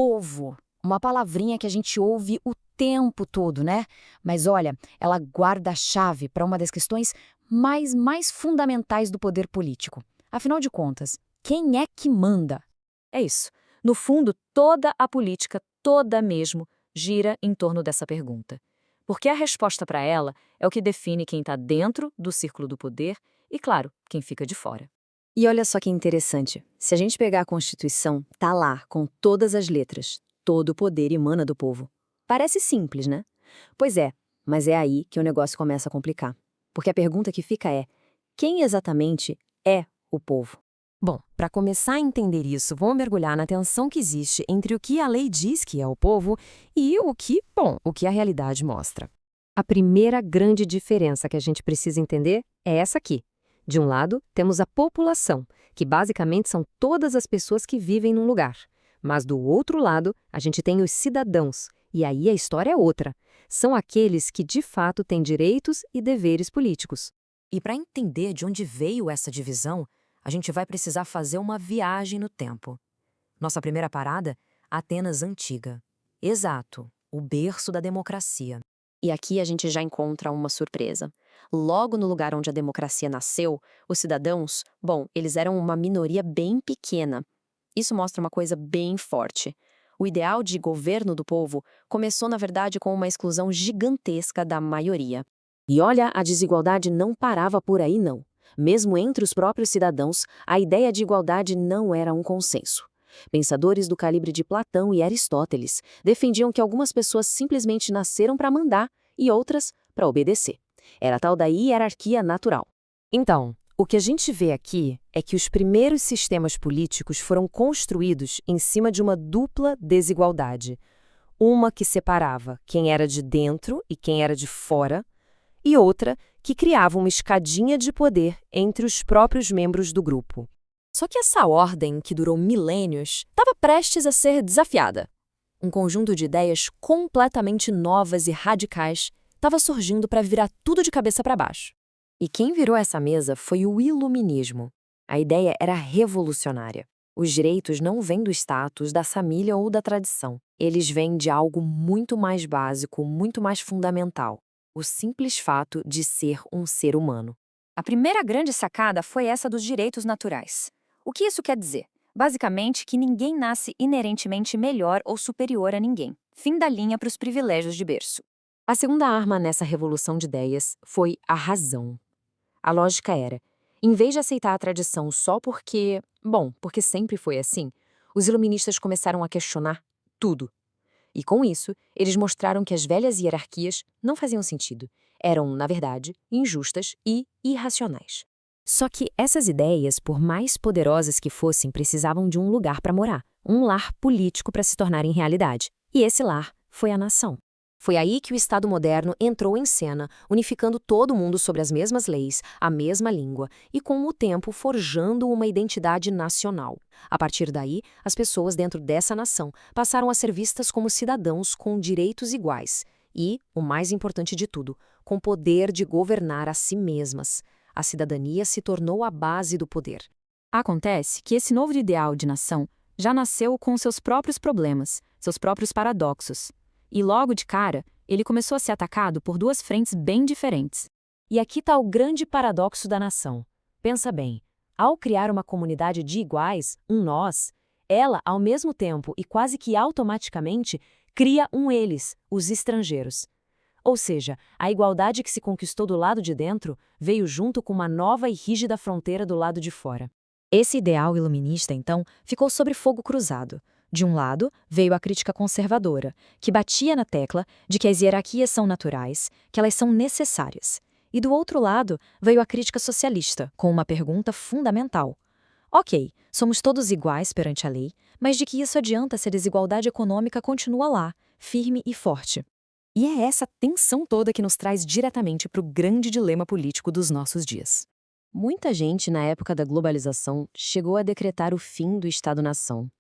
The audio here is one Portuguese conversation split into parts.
Povo, uma palavrinha que a gente ouve o tempo todo, né? Mas olha, ela guarda a chave para uma das questões mais fundamentais do poder político. Afinal de contas, quem é que manda? É isso. No fundo, toda a política, toda mesmo, gira em torno dessa pergunta. Porque a resposta para ela é o que define quem está dentro do círculo do poder e, claro, quem fica de fora. E olha só que interessante. Se a gente pegar a Constituição, tá lá, com todas as letras. Todo o poder emana do povo. Parece simples, né? Pois é, mas é aí que o negócio começa a complicar. Porque a pergunta que fica é: quem exatamente é o povo? Bom, para começar a entender isso, vamos mergulhar na tensão que existe entre o que a lei diz que é o povo e o que a realidade mostra. A primeira grande diferença que a gente precisa entender é essa aqui. De um lado, temos a população, que basicamente são todas as pessoas que vivem num lugar. Mas do outro lado, a gente tem os cidadãos, e aí a história é outra. São aqueles que de fato têm direitos e deveres políticos. E para entender de onde veio essa divisão, a gente vai precisar fazer uma viagem no tempo. Nossa primeira parada, Atenas Antiga. Exato, o berço da democracia. E aqui a gente já encontra uma surpresa. Logo no lugar onde a democracia nasceu, os cidadãos, eles eram uma minoria bem pequena. Isso mostra uma coisa bem forte. O ideal de governo do povo começou, na verdade, com uma exclusão gigantesca da maioria. E olha, a desigualdade não parava por aí, não. Mesmo entre os próprios cidadãos, a ideia de igualdade não era um consenso. Pensadores do calibre de Platão e Aristóteles defendiam que algumas pessoas simplesmente nasceram para mandar e outras para obedecer. Era a tal da hierarquia natural. Então, o que a gente vê aqui é que os primeiros sistemas políticos foram construídos em cima de uma dupla desigualdade. Uma que separava quem era de dentro e quem era de fora, e outra que criava uma escadinha de poder entre os próprios membros do grupo. Só que essa ordem, que durou milênios, estava prestes a ser desafiada. Um conjunto de ideias completamente novas e radicais estava surgindo para virar tudo de cabeça para baixo. E quem virou essa mesa foi o iluminismo. A ideia era revolucionária. Os direitos não vêm do status, da família ou da tradição. Eles vêm de algo muito mais básico, muito mais fundamental. O simples fato de ser um ser humano. A primeira grande sacada foi essa dos direitos naturais. O que isso quer dizer? Basicamente, que ninguém nasce inerentemente melhor ou superior a ninguém. Fim da linha para os privilégios de berço. A segunda arma nessa revolução de ideias foi a razão. A lógica era, em vez de aceitar a tradição só porque sempre foi assim, os iluministas começaram a questionar tudo. E com isso, eles mostraram que as velhas hierarquias não faziam sentido. Eram, na verdade, injustas e irracionais. Só que essas ideias, por mais poderosas que fossem, precisavam de um lugar para morar, um lar político para se tornarem realidade. E esse lar foi a nação. Foi aí que o Estado moderno entrou em cena, unificando todo mundo sobre as mesmas leis, a mesma língua e, com o tempo, forjando uma identidade nacional. A partir daí, as pessoas dentro dessa nação passaram a ser vistas como cidadãos com direitos iguais e, o mais importante de tudo, com poder de governar a si mesmas. A cidadania se tornou a base do poder. Acontece que esse novo ideal de nação já nasceu com seus próprios problemas, seus próprios paradoxos. E logo de cara, ele começou a ser atacado por duas frentes bem diferentes. E aqui está o grande paradoxo da nação. Pensa bem, ao criar uma comunidade de iguais, um nós, ela, ao mesmo tempo e quase que automaticamente, cria um eles, os estrangeiros. Ou seja, a igualdade que se conquistou do lado de dentro veio junto com uma nova e rígida fronteira do lado de fora. Esse ideal iluminista, então, ficou sob fogo cruzado. De um lado, veio a crítica conservadora, que batia na tecla de que as hierarquias são naturais, que elas são necessárias. E do outro lado, veio a crítica socialista, com uma pergunta fundamental. Ok, somos todos iguais perante a lei, mas de que isso adianta se a desigualdade econômica continua lá, firme e forte? E é essa tensão toda que nos traz diretamente para o grande dilema político dos nossos dias. Muita gente, na época da globalização, chegou a decretar o fim do Estado-nação.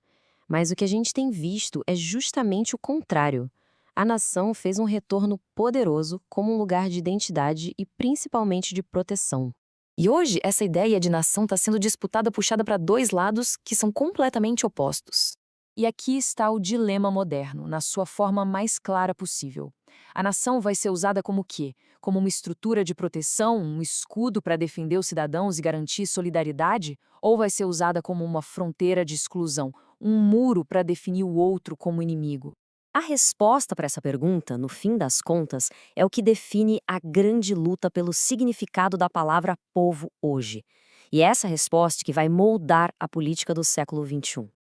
Mas o que a gente tem visto é justamente o contrário. A nação fez um retorno poderoso como um lugar de identidade e principalmente de proteção. E hoje, essa ideia de nação está sendo disputada, puxada para dois lados que são completamente opostos. E aqui está o dilema moderno, na sua forma mais clara possível. A nação vai ser usada como o quê? Como uma estrutura de proteção, um escudo para defender os cidadãos e garantir solidariedade? Ou vai ser usada como uma fronteira de exclusão, um muro para definir o outro como inimigo? A resposta para essa pergunta, no fim das contas, é o que define a grande luta pelo significado da palavra povo hoje. E é essa resposta que vai moldar a política do século XXI.